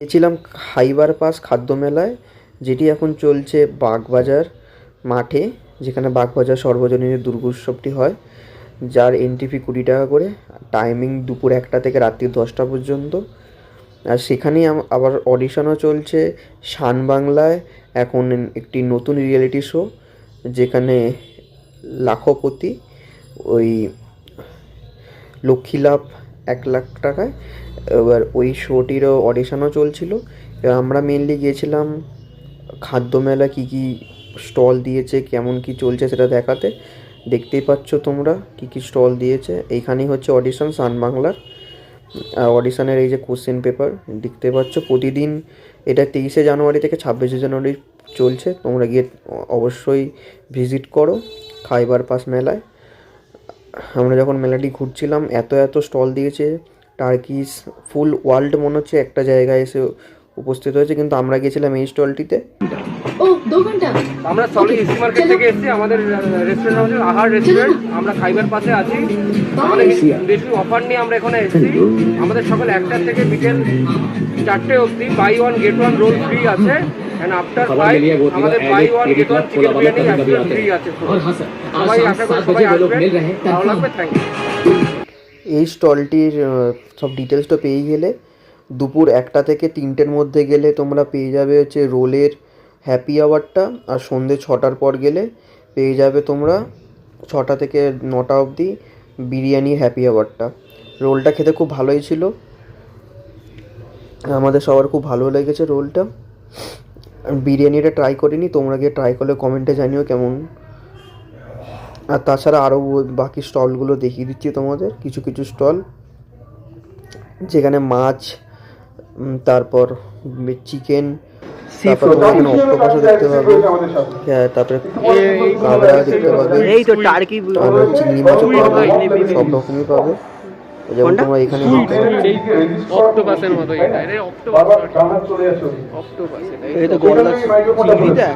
গেছিলাম খাইবার পাস খাদ্য মেলায়, যেটি এখন চলছে বাগবাজার মাঠে, যেখানে বাগবাজার সর্বজনীন দুর্গোৎসবটি হয়, যার এন্ট্রি ফি 20 টাকা করে। টাইমিং দুপুর 1টা থেকে রাত্রি 10টা পর্যন্ত। আর সেখানেই আবার অডিশনও চলছে শান বাংলায়। এখন একটি নতুন রিয়েলিটি শো, যেখানে লাখপতি ওই লক্ষ্মী লাভ 1 লাখ টাকায়। এবার ওই শোটিরও অডিশনও চলছিল। এবার আমরা মেনলি গিয়েছিলাম খাদ্য মেলা কী কী স্টল দিয়েছে, কেমন কী চলছে সেটা দেখাতে। দেখতেই পাচ্ছ তোমরা কী কী স্টল দিয়েছে। এইখানেই হচ্ছে অডিশন সান বাংলার। অডিশনের এই যে কোশ্চেন পেপার দেখতে পাচ্ছ প্রতিদিন। এটা 23শে জানুয়ারি থেকে 26শে জানুয়ারি চলছে। তোমরা গিয়ে অবশ্যই ভিজিট করো খাইবার পাস মেলায়। আমরা যখন মেলাটি ঘুরছিলাম, এত এত স্টল দিয়েছে, টার্কিশ ফুল ওয়ার্ল্ড মনে হচ্ছে একটা জায়গায় এসে উপস্থিত হয়েছে, কিন্তু আমরা গেছিলাম এই স্টলটিতে। ও 2 ঘন্টা। আমরা সলি ইসি মার্কেট থেকে এসেছি। আমাদের রেস্টুরেন্ট হচ্ছে আহার রেস্টুরেন্ট। আমরা খাইবার পাশে আছি। আমাদের বেশি অফার নিয়ে আমরা এখানে এসেছি। আমাদের সকাল 1টা থেকে বিকেল 4টে অবধি buy one get one roll free আছে। অ্যান্ড আফটার 5 আমাদের buy one get one chicken biryani একদম ফ্রি আছে। সবাই আশা করি সবাই আসবেন, ভালো লাগবে। Thank you. এই স্টলটির সব ডিটেলসটা পেয়ে গেলে দুপুর 1টা থেকে 3টের মধ্যে গেলে তোমরা পেয়ে যাবে হচ্ছে রোলের হ্যাপি আওয়ারটা। আর সন্ধ্যে 6টার পর গেলে পেয়ে যাবে তোমরা 6টা থেকে 9টা অবধি বিরিয়ানির হ্যাপি আওয়ারটা। রোলটা খেতে খুব ভালোই ছিল, আমাদের সবার খুব ভালো লেগেছে রোলটা। বিরিয়ানিটা ট্রাই করিনি, তোমরা গিয়ে ট্রাই করলে কমেন্টে জানিও কেমন। আর তাছাড়া আরও বাকি স্টলগুলো দেখিয়ে দিচ্ছি তোমাদের। কিছু কিছু স্টল যেখানে মাছ, তারপর চিকেন, তারপর তোমরা এখানে অক্টোপাসও দেখতে পাবে। হ্যাঁ, তারপরে কাঁকড়া দেখতে পাবে, এই তো টার্কি তারপরে চিংড়ি মাছও পাবে, সব রকমই পাবে। যেমন তোমরা এখানে দেখতে পাবে। অক্টোপাসের মতো এটা। এটা অক্টোপাস। অক্টোপাস এটা। এই তো গলদা চিংড়িটা।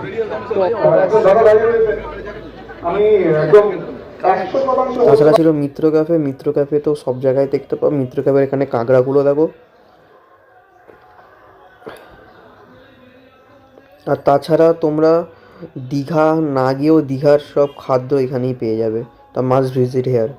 তাছাড়া ছিল মিত্র ক্যাফে। মিত্র ক্যাফে তো সব জায়গায় দেখতে পাবো। মিত্র ক্যাফের এখানে কাঁকড়াগুলো দেখো। আর তাছাড়া তোমরা দীঘা না গিয়েও দীঘার সব খাদ্য এখানেই পেয়ে যাবে। তা মাস্ট ভিজিট হেয়ার।